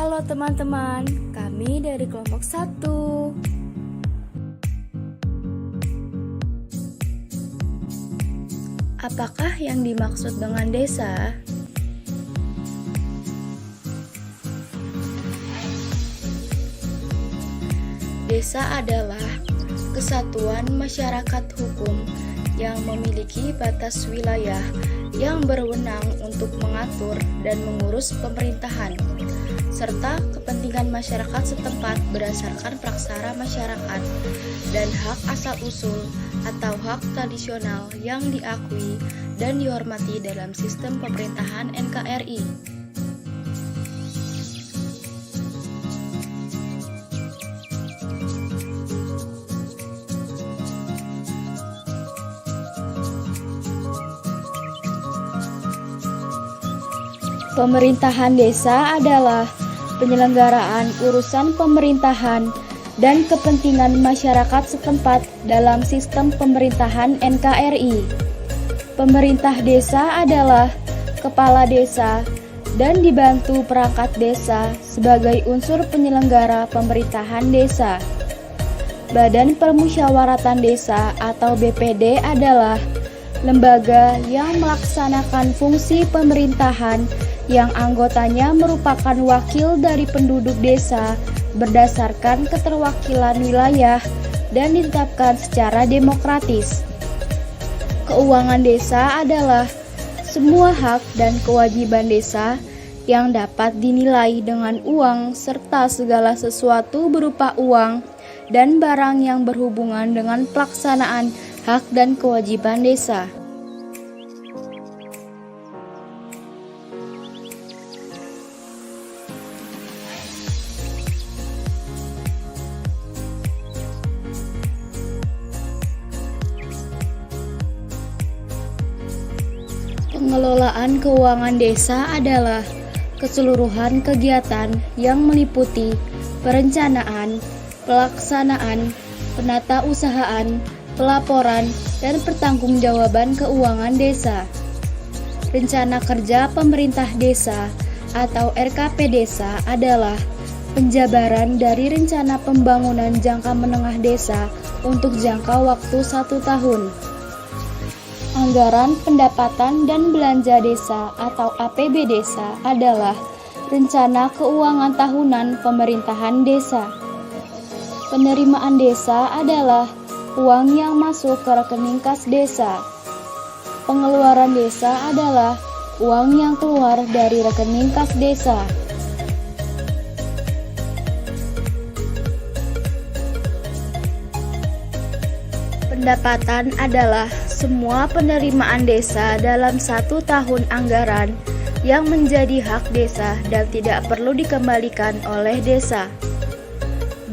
Halo teman-teman, kami dari kelompok 1. Apakah yang dimaksud dengan desa? Desa adalah kesatuan masyarakat hukum yang memiliki batas wilayah yang berwenang untuk mengatur dan mengurus pemerintahan, serta kepentingan masyarakat setempat berdasarkan praksara masyarakat dan hak asal-usul atau hak tradisional yang diakui dan dihormati dalam sistem pemerintahan NKRI. Pemerintahan desa adalah penyelenggaraan urusan pemerintahan dan kepentingan masyarakat setempat dalam sistem pemerintahan NKRI. Pemerintah desa adalah kepala desa dan dibantu perangkat desa sebagai unsur penyelenggara pemerintahan desa. Badan Permusyawaratan Desa atau BPD adalah lembaga yang melaksanakan fungsi pemerintahan yang anggotanya merupakan wakil dari penduduk desa berdasarkan keterwakilan wilayah dan ditetapkan secara demokratis. Keuangan desa adalah semua hak dan kewajiban desa yang dapat dinilai dengan uang serta segala sesuatu berupa uang dan barang yang berhubungan dengan pelaksanaan hak dan kewajiban desa. Pengelolaan keuangan desa adalah keseluruhan kegiatan yang meliputi perencanaan, pelaksanaan, penatausahaan, pelaporan, dan pertanggungjawaban keuangan desa. Rencana kerja pemerintah desa atau RKP desa adalah penjabaran dari rencana pembangunan jangka menengah desa untuk jangka waktu 1 tahun. Anggaran pendapatan dan belanja desa atau APB desa adalah rencana keuangan tahunan pemerintahan desa. Penerimaan desa adalah uang yang masuk ke rekening kas desa. Pengeluaran desa adalah uang yang keluar dari rekening kas desa. Pendapatan adalah semua penerimaan desa dalam 1 tahun anggaran yang menjadi hak desa dan tidak perlu dikembalikan oleh desa.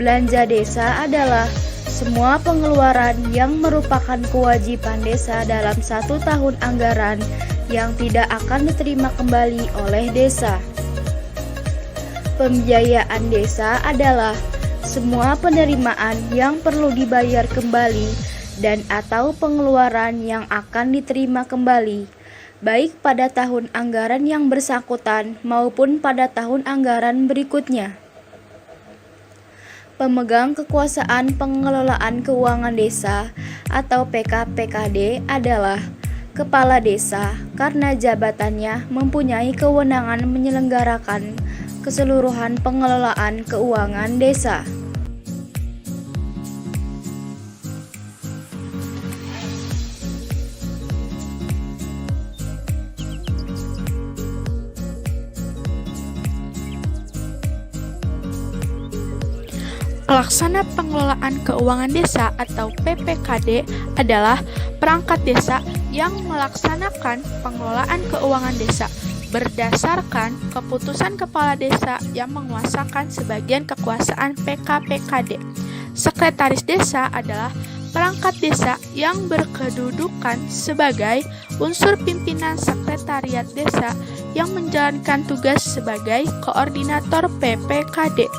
Belanja desa adalah semua pengeluaran yang merupakan kewajiban desa dalam 1 tahun anggaran yang tidak akan diterima kembali oleh desa. Pembiayaan desa adalah semua penerimaan yang perlu dibayar kembali dan atau pengeluaran yang akan diterima kembali, baik pada tahun anggaran yang bersangkutan maupun pada tahun anggaran berikutnya. Pemegang kekuasaan pengelolaan keuangan desa atau PKPKD adalah kepala desa karena jabatannya mempunyai kewenangan menyelenggarakan keseluruhan pengelolaan keuangan desa. Pelaksana pengelolaan keuangan desa atau PPKD adalah perangkat desa yang melaksanakan pengelolaan keuangan desa berdasarkan keputusan kepala desa yang menguasakan sebagian kekuasaan PKPKD. Sekretaris desa adalah perangkat desa yang berkedudukan sebagai unsur pimpinan sekretariat desa yang menjalankan tugas sebagai koordinator PPKD.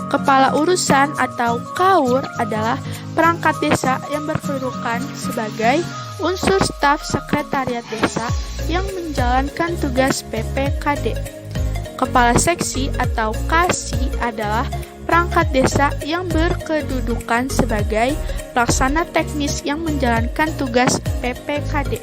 Kepala urusan atau KAUR adalah perangkat desa yang berkedudukan sebagai unsur staf sekretariat desa yang menjalankan tugas PPKD. Kepala seksi atau KASI adalah perangkat desa yang berkedudukan sebagai pelaksana teknis yang menjalankan tugas PPKD.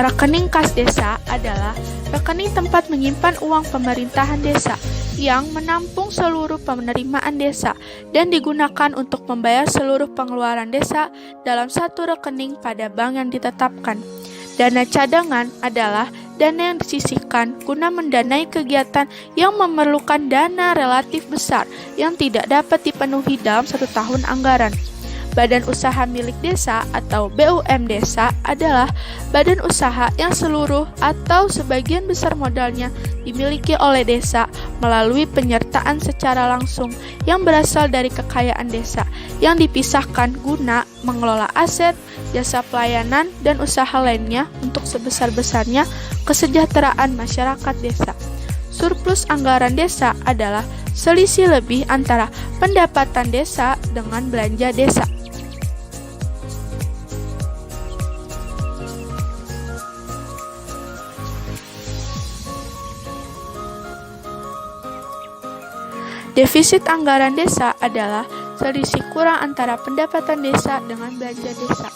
Rekening kas desa adalah rekening tempat menyimpan uang pemerintahan desa yang menampung seluruh penerimaan desa dan digunakan untuk membayar seluruh pengeluaran desa dalam satu rekening pada bank yang ditetapkan. Dana cadangan adalah dana yang disisihkan guna mendanai kegiatan yang memerlukan dana relatif besar yang tidak dapat dipenuhi dalam satu tahun anggaran. Badan usaha milik desa atau BUM desa adalah badan usaha yang seluruh atau sebagian besar modalnya dimiliki oleh desa melalui penyertaan secara langsung yang berasal dari kekayaan desa yang dipisahkan guna mengelola aset, jasa pelayanan, dan usaha lainnya untuk sebesar-besarnya kesejahteraan masyarakat desa. Surplus anggaran desa adalah selisih lebih antara pendapatan desa dengan belanja desa. Defisit anggaran desa adalah selisih kurang antara pendapatan desa dengan belanja desa.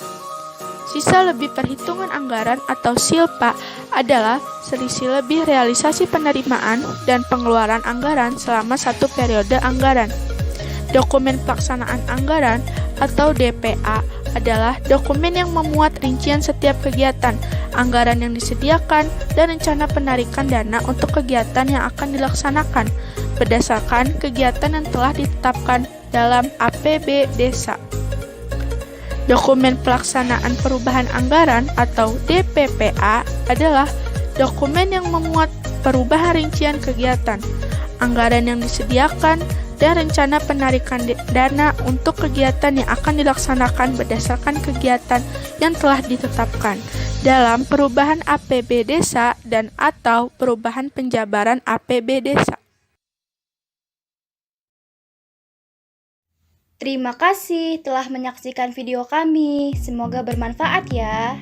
Sisa lebih perhitungan anggaran atau SILPA adalah selisih lebih realisasi penerimaan dan pengeluaran anggaran selama satu periode anggaran. Dokumen pelaksanaan anggaran atau DPA adalah dokumen yang memuat rincian setiap kegiatan, anggaran yang disediakan, dan rencana penarikan dana untuk kegiatan yang akan dilaksanakan berdasarkan kegiatan yang telah ditetapkan dalam APB desa. Dokumen pelaksanaan perubahan anggaran atau DPPA adalah dokumen yang memuat perubahan rincian kegiatan, anggaran yang disediakan, dan rencana penarikan dana untuk kegiatan yang akan dilaksanakan berdasarkan kegiatan yang telah ditetapkan dalam perubahan APB desa dan atau perubahan penjabaran APB desa. Terima kasih telah menyaksikan video kami. Semoga bermanfaat ya.